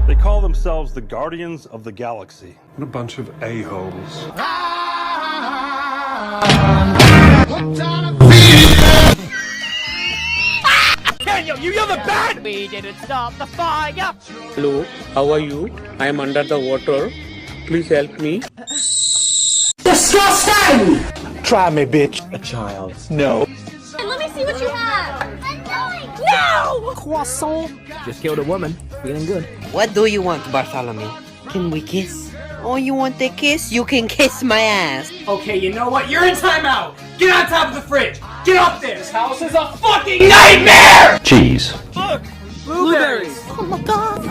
They call themselves the Guardians of the Galaxy. What a bunch of a-holes. Daniel, you're the bad! We didn't stop the fire! Hello, how are you? I am under the water. Please help me. Disgusting! Try me, bitch. A child. No. Let me see what you have. No! Croissant! Just killed a woman. Feeling good. What do you want, Bartholomew? Can we kiss? Oh, you want a kiss? You can kiss my ass. Okay, you know what? You're in timeout! Get on top of the fridge! Get up there! This house is a fucking nightmare! Cheese. Look! Blueberries! Oh my god.